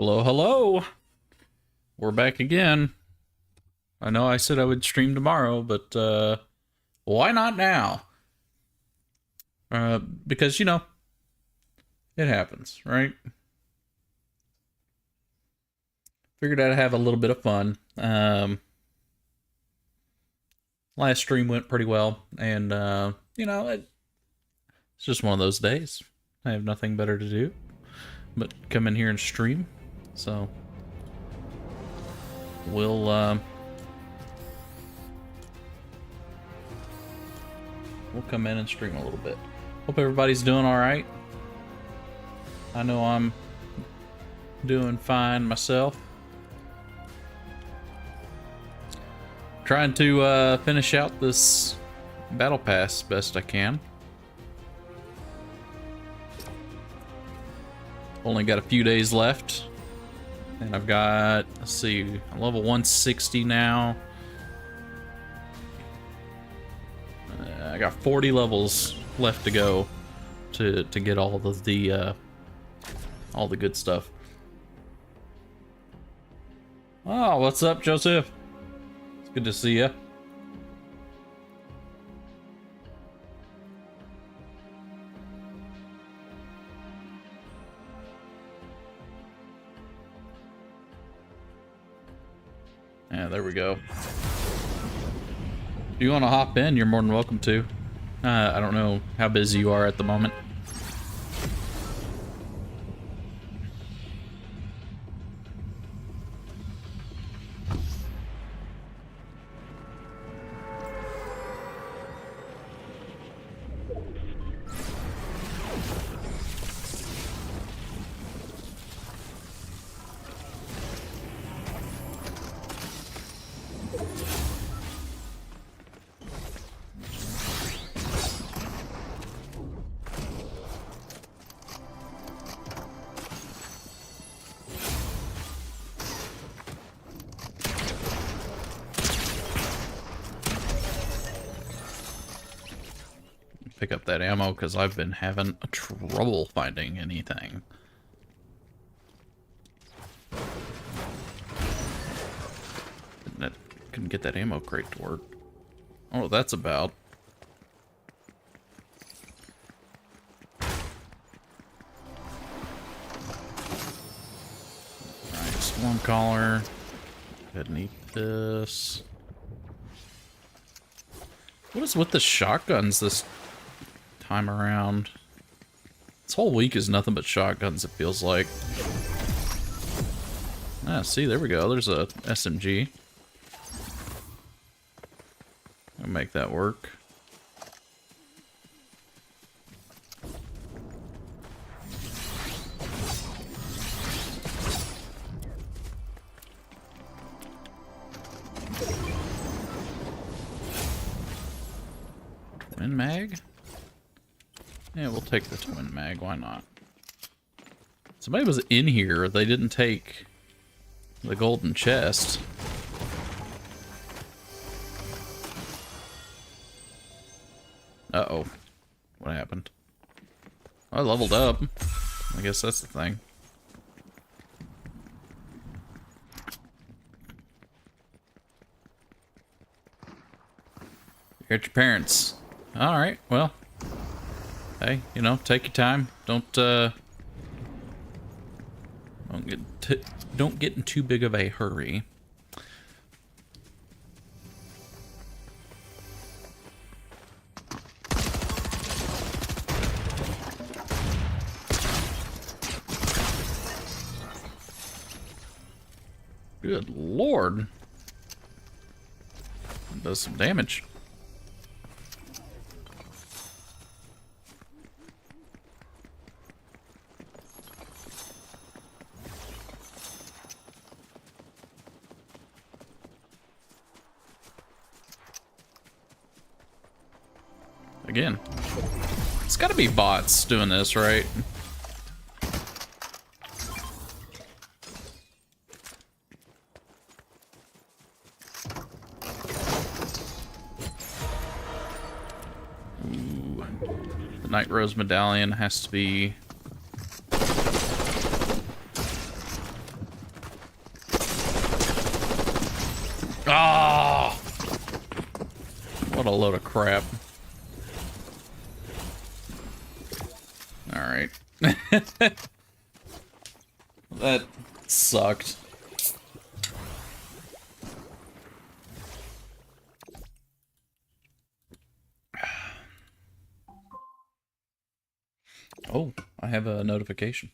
Hello, hello. We're back again. I know I said I would stream tomorrow, but why not now? Because it happens, right? Figured I'd have a little bit of fun. Last stream went pretty well, and it's just one of those days. I have nothing better to do but come in here and stream. So we'll come in and stream a little bit. Hope everybody's doing all right. I know I'm doing fine myself. Trying to finish out this battle pass best I can. Only got a few days left. And I've got, let's see, I'm level 160 now. I got 40 levels left to go to get all the good stuff. Oh, what's up, Joseph? It's good to see you. Yeah, there we go. If you want to hop in, you're more than welcome to. I don't know how busy you are at the moment. Pick up that ammo because I've been having trouble finding anything. Couldn't get that ammo crate to work. Oh, that's about. Alright, storm collar. Go ahead and eat this. What is with the shotguns this time around? This whole week is nothing but shotguns, it feels like. Ah, see, there we go. There's a SMG. I'll make that work. Twin mag? Yeah, we'll take the twin mag, why not? Somebody was in here, they didn't take the golden chest. Uh-oh. What happened? I leveled up. I guess that's the thing. You're at your parents'. Alright, well. Hey, take your time. Don't get in too big of a hurry. Good lord. That does some damage. Again. It's gotta be bots doing this, right? Ooh. The Night Rose medallion has to be a load of crap. Alright. That sucked. Oh, I have a notification.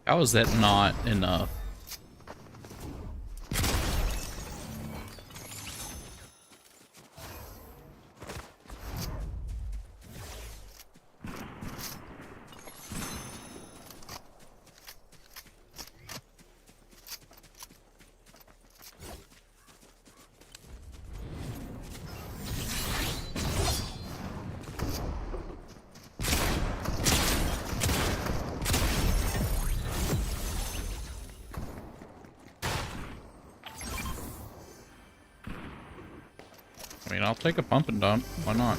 How is that not enough? I mean, I'll take a pump and dump. Why not?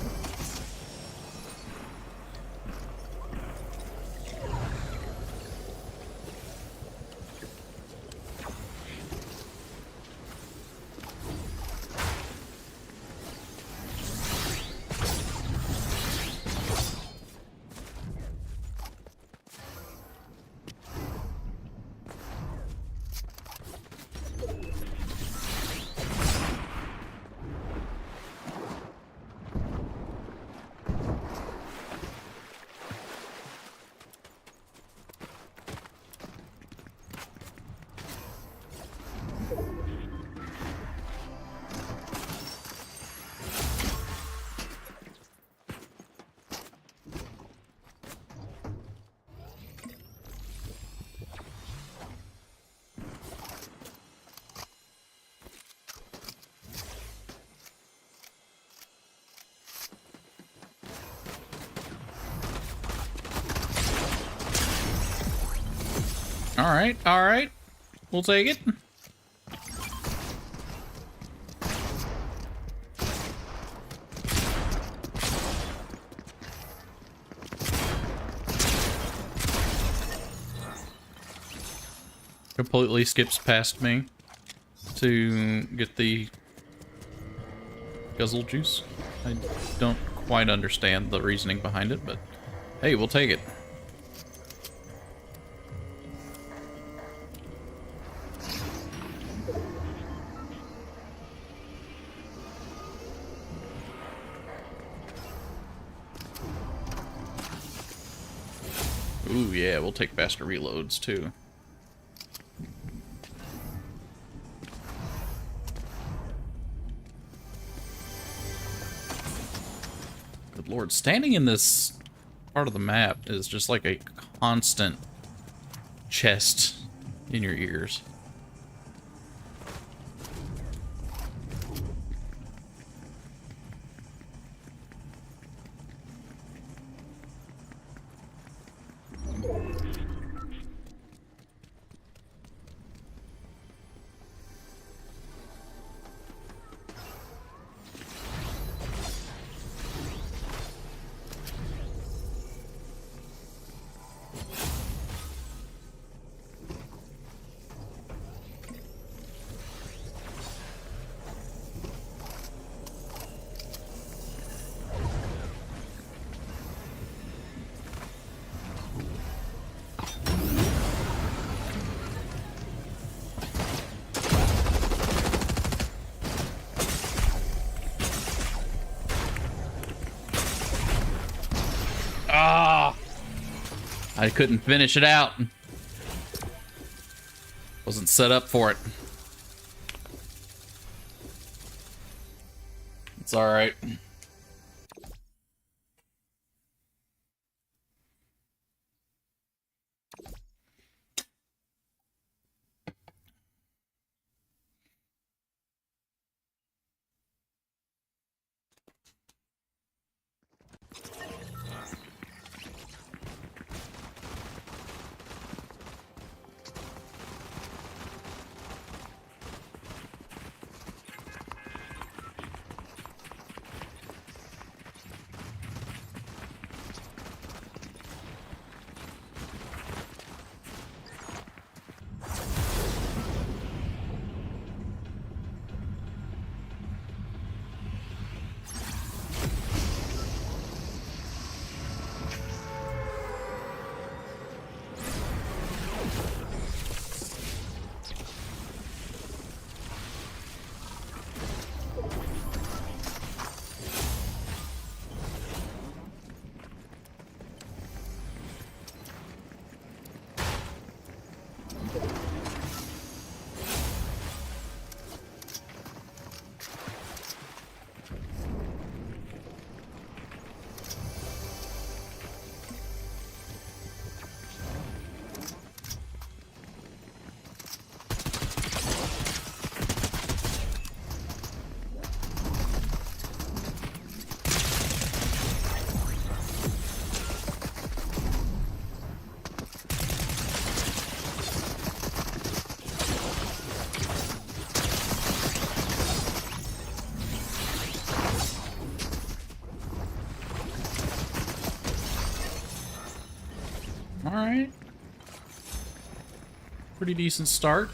Alright, alright. We'll take it. Completely skips past me to get the guzzle juice. I don't quite understand the reasoning behind it, but hey, we'll take it. Ooh, yeah, we'll take faster reloads, too. Good lord, standing in this part of the map is just like a constant chest in your ears. Ah! I couldn't finish it out. Wasn't set up for it. It's alright. Alright. Pretty decent start.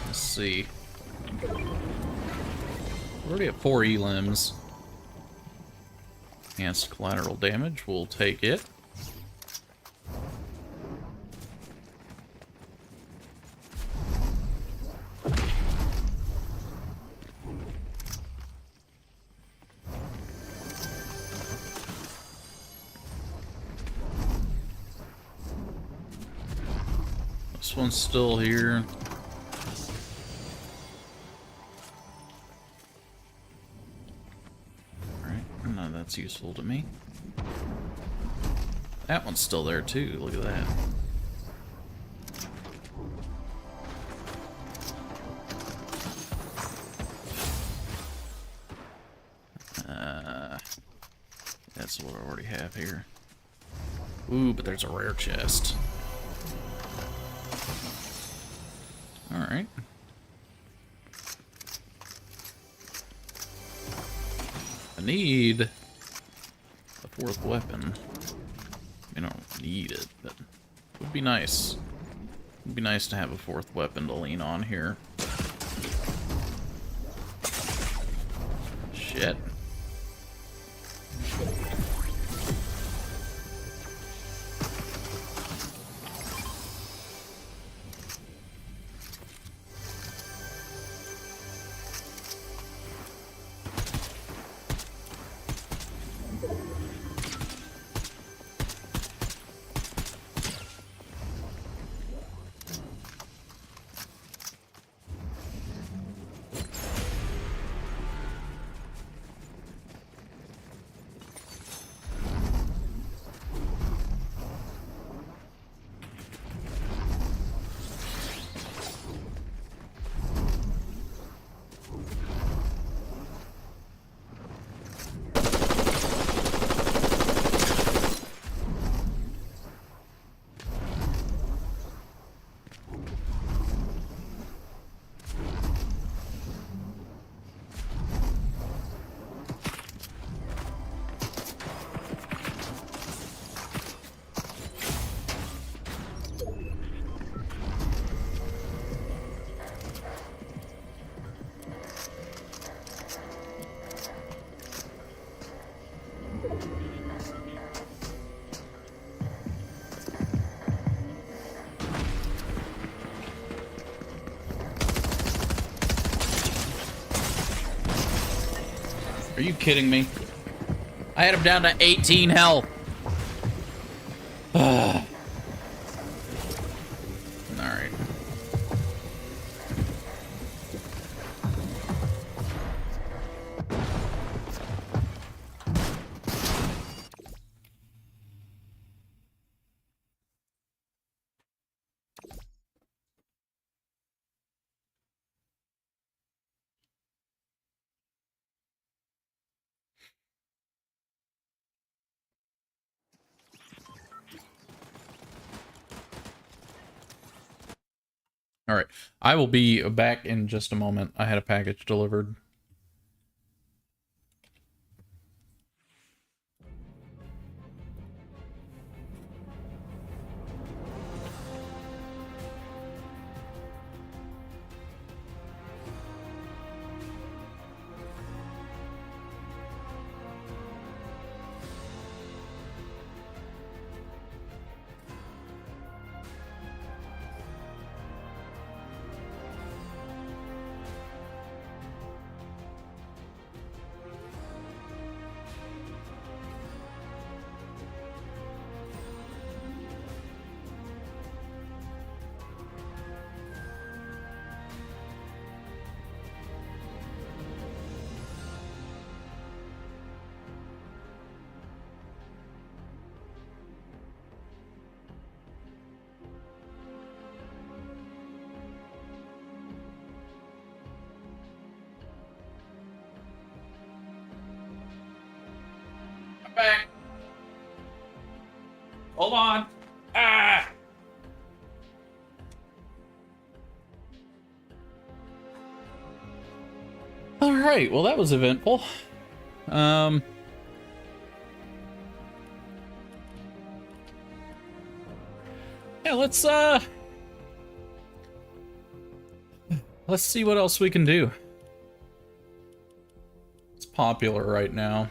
Let's see. We're already at 4 elims. Enhanced collateral damage, we'll take it. This one's still here. That's useful to me. That one's still there too, look at that. That's what I already have here. Ooh, but there's a rare chest. Alright. I need a 4th weapon. I don't need it, but it would be nice. It'd be nice to have a fourth weapon to lean on here. Shit. Are you kidding me? I had him down to 18 health. Alright. Alright. I will be back in just a moment. I had a package delivered. I'm back. Hold on. Ah! Alright, well that was eventful. Yeah, let's see what else we can do. It's popular right now.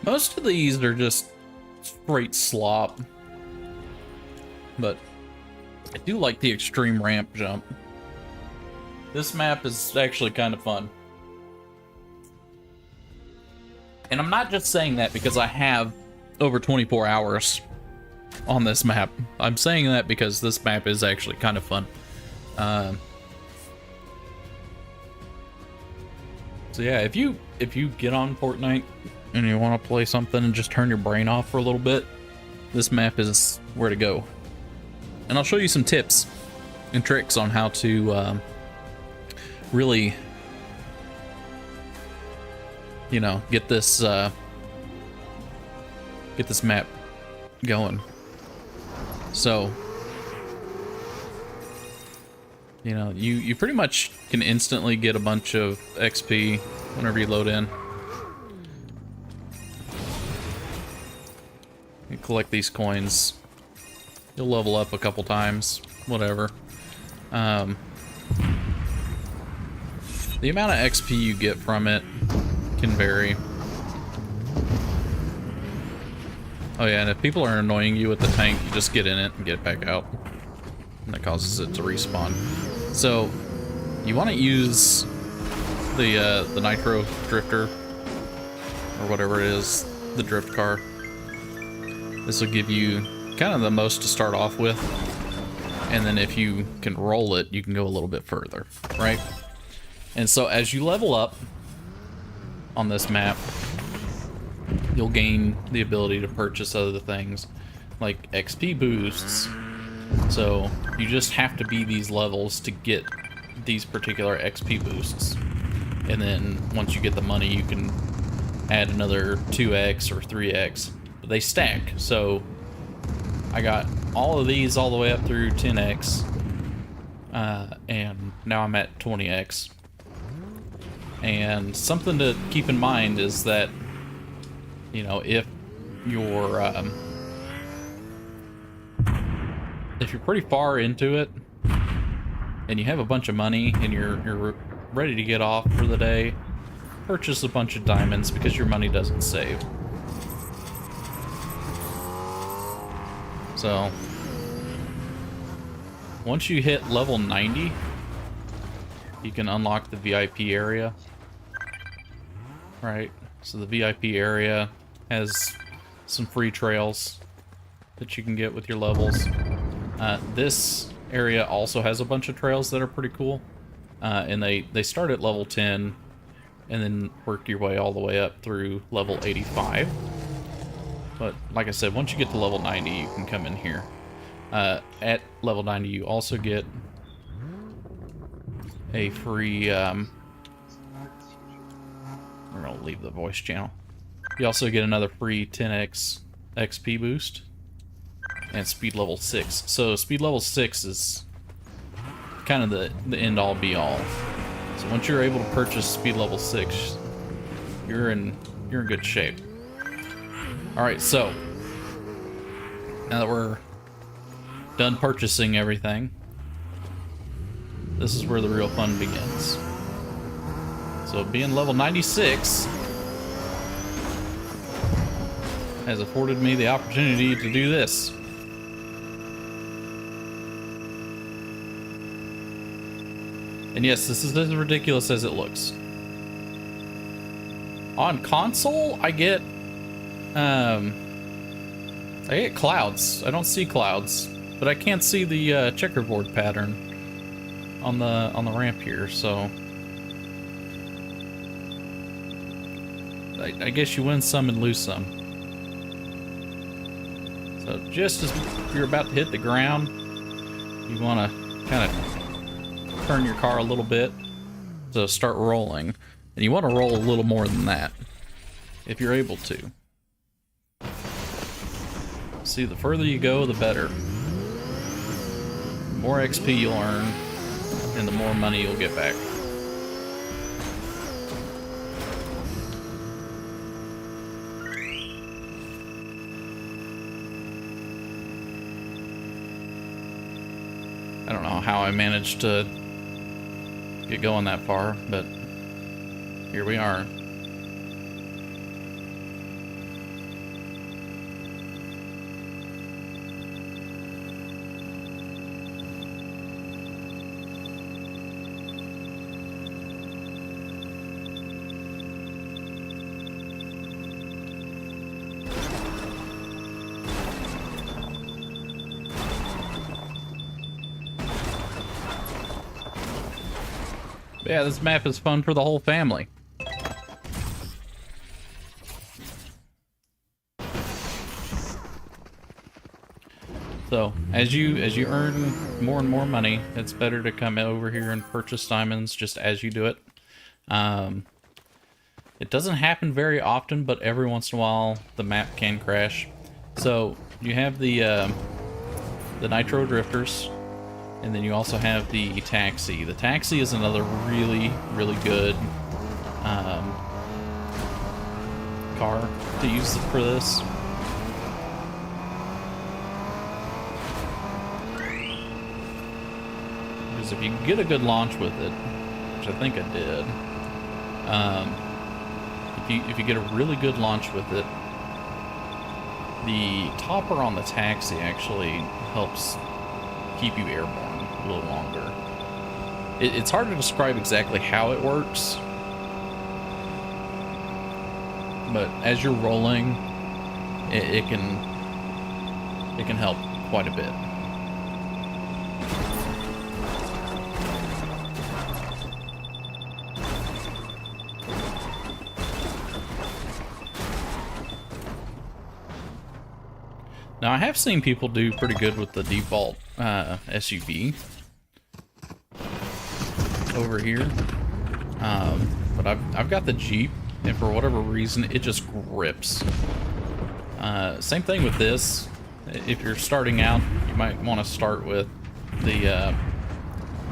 Most of these are just straight slop, but I do like the extreme ramp jump. This map is actually kind of fun. And I'm not just saying that because I have over 24 hours on this map. I'm saying that because this map is actually kind of fun. So yeah, if you get on Fortnite and you want to play something and just turn your brain off for a little bit, this map is where to go. And I'll show you some tips and tricks on how to really you know, get this map going. So, you know, you pretty much can instantly get a bunch of XP whenever you load in. You collect these coins. You'll level up a couple times, whatever. The amount of XP you get from it can vary. Oh yeah, and if people are annoying you with the tank, you just get in it and get it back out. And that causes it to respawn. So, you want to use the Nitro Drifter, or whatever it is, the drift car. This will give you kind of the most to start off with, and then if you can roll it, you can go a little bit further, right? And so as you level up on this map, you'll gain the ability to purchase other things like XP boosts. So you just have to be these levels to get these particular XP boosts, and then once you get the money, you can add another 2x or 3x. But they stack, so I got all of these all the way up through 10x, and now I'm at 20x. And something to keep in mind is that, you know, if you're pretty far into it and you have a bunch of money and you're ready to get off for the day, purchase a bunch of diamonds because your money doesn't save. So once you hit level 90, you can unlock the VIP area. Right, so the VIP area has some free trails that you can get with your levels. This area also has a bunch of trails that are pretty cool, and they start at level 10 and then work your way all the way up through level 85. But like I said, once you get to level 90, you can come in here. At level 90, you also get a free we're gonna leave the voice channel. You also get another free 10x XP boost and speed level 6. So speed level 6 is kind of the end all be all. So once you're able to purchase speed level 6, you're in good shape. All right, so now that we're done purchasing everything, this is where the real fun begins. So being level 96 has afforded me the opportunity to do this. And yes, this is as ridiculous as it looks. On console, I get clouds. I don't see clouds, but I can't see the checkerboard pattern on the ramp here, so I guess you win some and lose some. So just as you're about to hit the ground, you want to kind of turn your car a little bit to start rolling. And you want to roll a little more than that, if you're able to. See, the further you go, the better. The more XP you'll earn, and the more money you'll get back. I don't know how I managed to get going that far, but here we are. Yeah, this map is fun for the whole family. So, as you earn more and more money, it's better to come over here and purchase diamonds just as you do it. It doesn't happen very often, but every once in a while the map can crash. So you have the Nitro Drifters, and then you also have the Taxi. The Taxi is another really, really good car to use for this. Because if you get a good launch with it, which I think I did, if you get a really good launch with it, the topper on the Taxi actually helps keep you airborne a little longer. It's hard to describe exactly how it works, but as you're rolling, it can help quite a bit. Now, I have seen people do pretty good with the default SUV over here, but I've got the Jeep, and for whatever reason, it just grips. Same thing with this. If you're starting out, you might want to start with the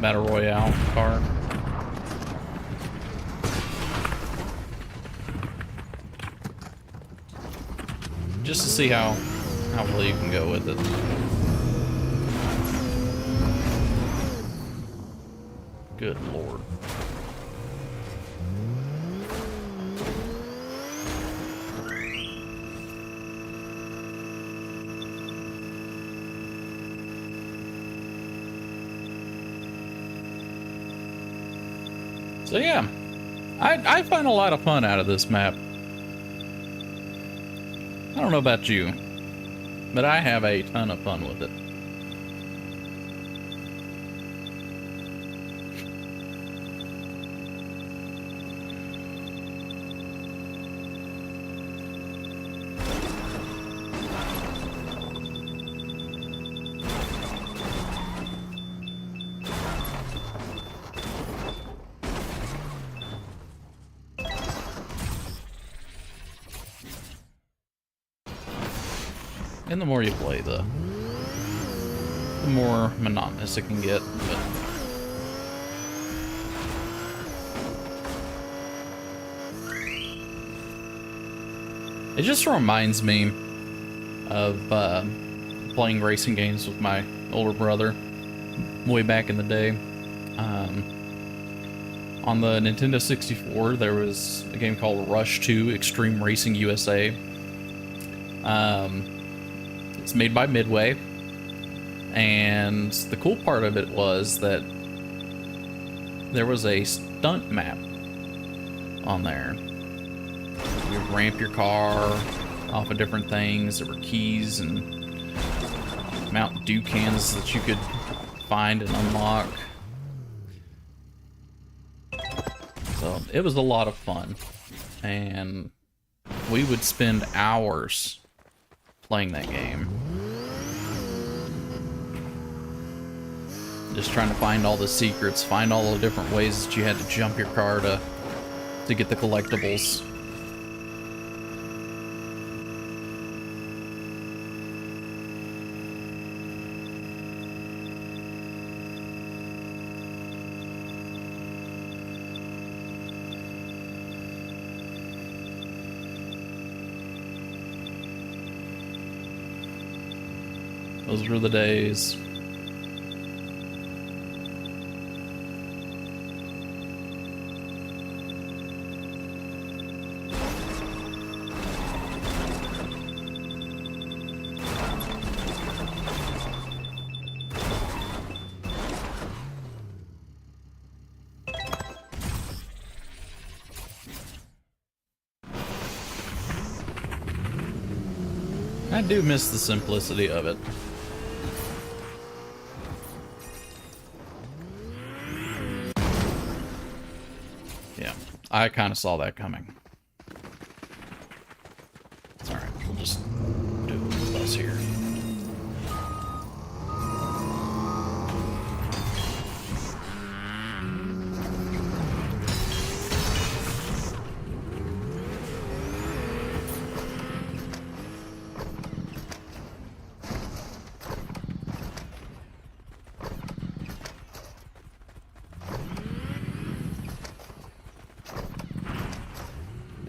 Battle Royale car. Just to see how well you can go with it. Good lord. So yeah, I find a lot of fun out of this map. I don't know about you, but I have a ton of fun with it. And the more you play, the more monotonous it can get. But it just reminds me of playing racing games with my older brother way back in the day. On the Nintendo 64, there was a game called Rush 2 Extreme Racing USA. It's made by Midway, and the cool part of it was that there was a stunt map on there. You would ramp your car off of different things. There were keys and Mountain Dew cans that you could find and unlock. So it was a lot of fun, and we would spend hours playing that game. Just trying to find all the secrets, find all the different ways that you had to jump your car to get the collectibles. Those were the days. I do miss the simplicity of it. I kind of saw that coming. It's alright, we'll just do it with us here.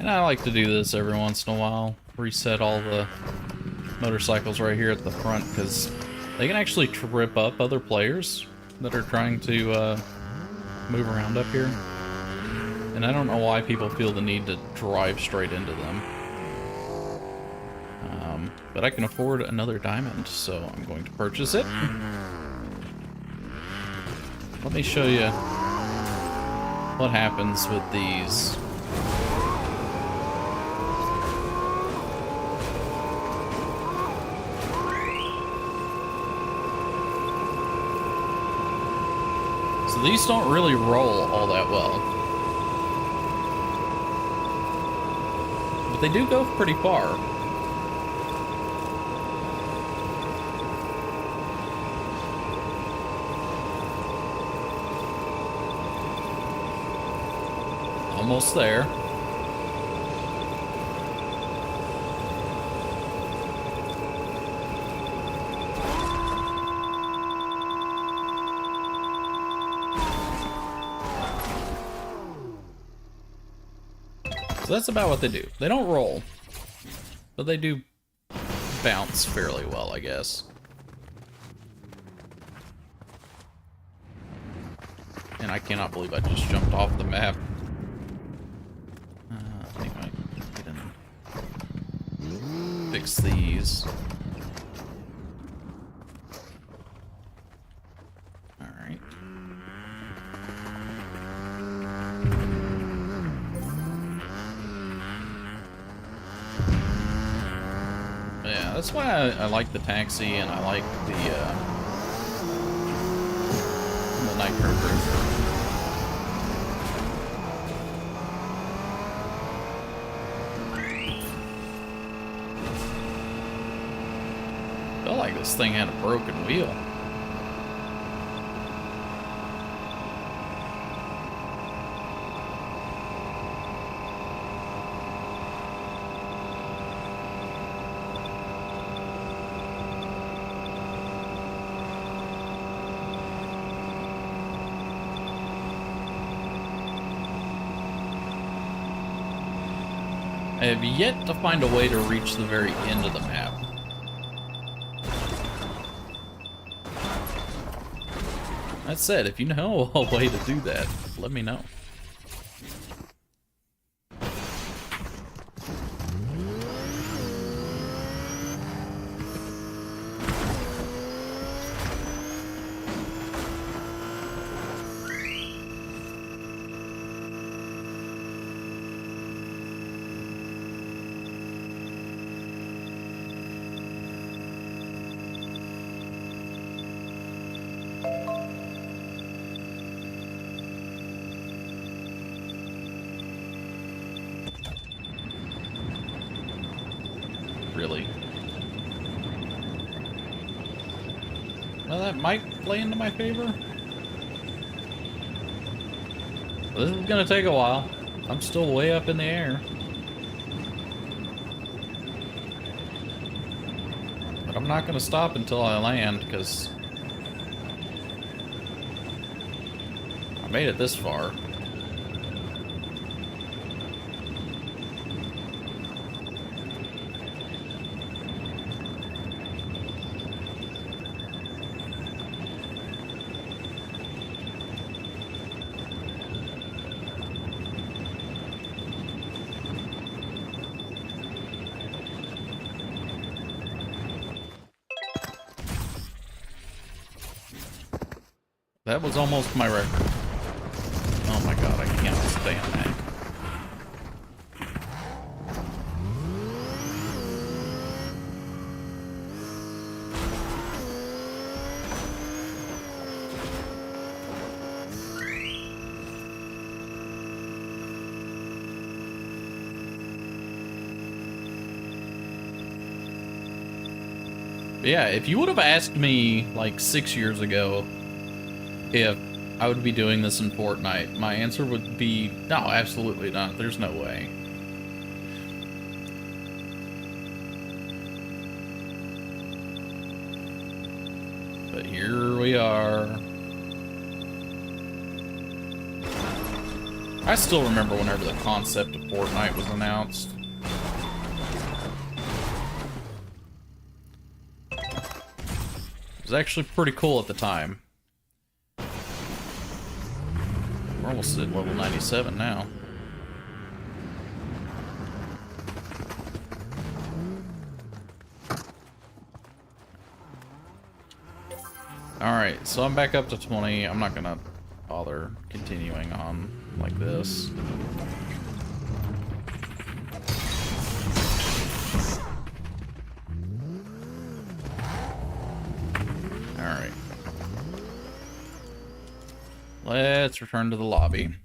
And I like to do this every once in a while. Reset all the motorcycles right here at the front, because they can actually trip up other players that are trying to move around up here. And I don't know why people feel the need to drive straight into them. But I can afford another diamond, so I'm going to purchase it. Let me show you what happens with these. So these don't really roll all that well. But they do go pretty far. Almost there. So that's about what they do. They don't roll, but they do bounce fairly well, I guess. And I cannot believe I just jumped off the map. I think I can fix these. Alright. Yeah, that's why I like the taxi and I like the nitro cruiser. Felt like this thing had a broken wheel. I have yet to find a way to reach the very end of the map. That said, if you know a way to do that, let me know. Really. Well, that might play into my favor. This is gonna take a while. I'm still way up in the air. But I'm not gonna stop until I land, because I made it this far. That was almost my record. Oh my god, I can't stand that. But yeah, if you would have asked me like 6 years ago if I would be doing this in Fortnite, my answer would be no, absolutely not. There's no way. But here we are. I still remember whenever the concept of Fortnite was announced. It was actually pretty cool at the time. We're almost at level 97 now. Alright, so I'm back up to 20. I'm not gonna bother continuing on like this. Alright. Let's return to the lobby.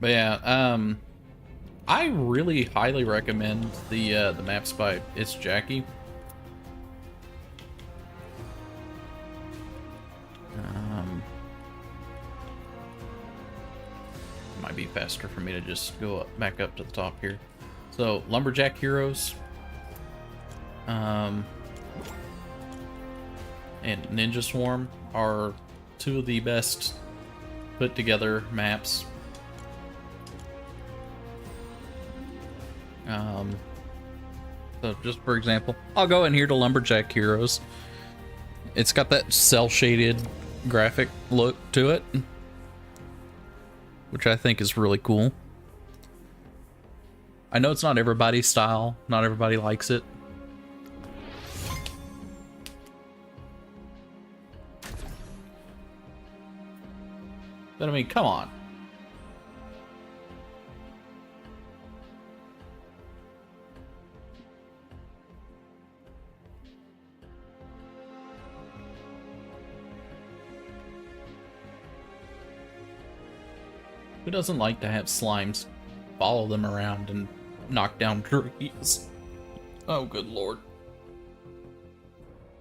But yeah, I really highly recommend the maps by It's Jackie. Might be faster for me to just go back up to the top here. So, Lumberjack Heroes, and Ninja Swarm are two of the best put together maps. So just for example, I'll go in here to Lumberjack Heroes. It's got that cel-shaded graphic look to it, which I think is really cool. I know it's not everybody's style, not everybody likes it. But I mean, come on. Who doesn't like to have slimes follow them around and knock down trees? Oh, good lord.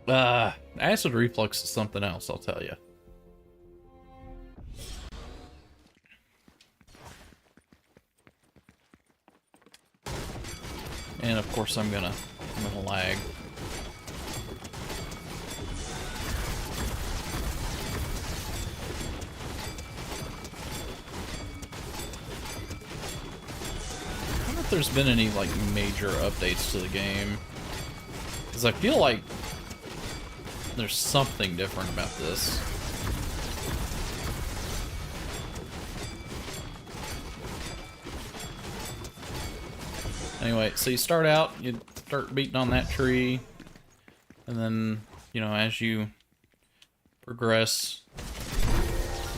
Acid reflux is something else, I'll tell you. And of course I'm gonna lag. There's been any like major updates to the game, because I feel like there's something different about this. Anyway, so you start out, you start beating on that tree, and then, you know, as you progress,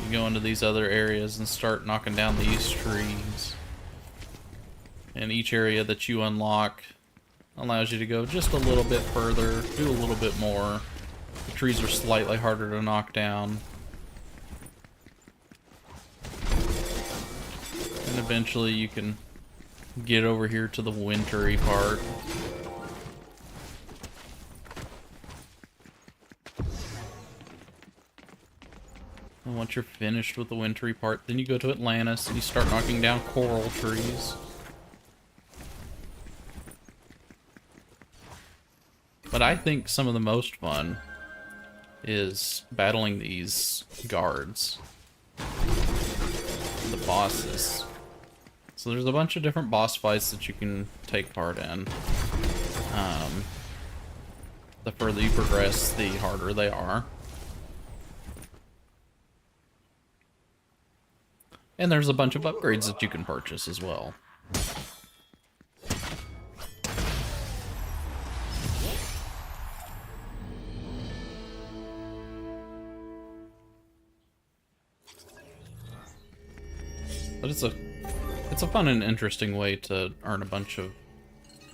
you go into these other areas and start knocking down these trees. And each area that you unlock allows you to go just a little bit further, do a little bit more. The trees are slightly harder to knock down. And eventually you can get over here to the wintry part. And once you're finished with the wintry part, then you go to Atlantis and you start knocking down coral trees. But I think some of the most fun is battling these guards, the bosses. So there's a bunch of different boss fights that you can take part in. The further you progress, the harder they are. And there's a bunch of upgrades that you can purchase as well. But it's a fun and interesting way to earn a bunch of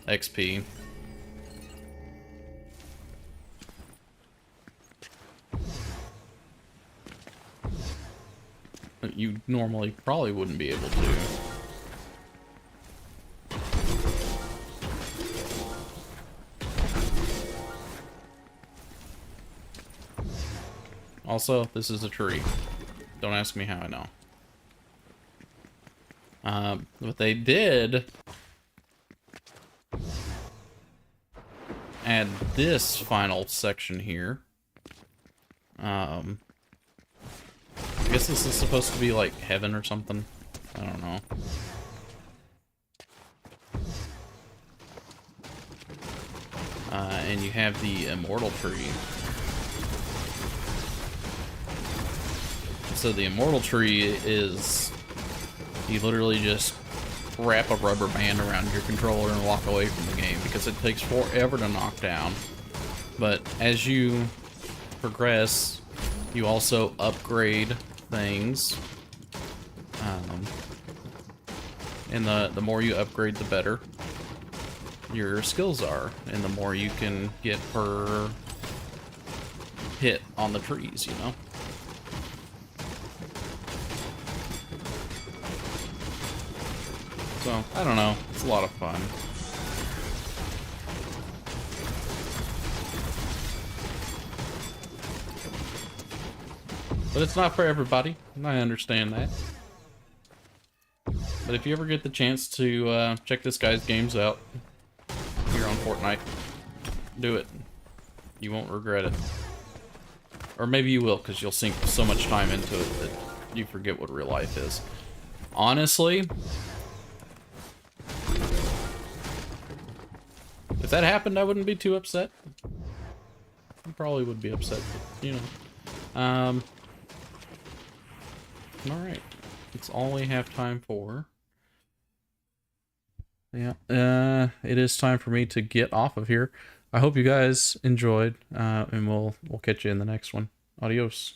XP. That you normally probably wouldn't be able to. Also, this is a tree. Don't ask me how I know. But they did add this final section here. I guess this is supposed to be like heaven or something. I don't know. And you have the immortal tree. So the immortal tree is, you literally just wrap a rubber band around your controller and walk away from the game because it takes forever to knock down. But as you progress, you also upgrade things. And the more you upgrade, the better your skills are, and the more you can get per hit on the trees, you know? So, I don't know. It's a lot of fun. But it's not for everybody, and I understand that. But if you ever get the chance to check this guy's games out here on Fortnite, do it. You won't regret it. Or maybe you will, because you'll sink so much time into it that you forget what real life is. Honestly, if that happened, I wouldn't be too upset. I probably would be upset, but, you know. Alright. It's all we have time for. Yeah, it is time for me to get off of here. I hope you guys enjoyed, and we'll catch you in the next one. Adios.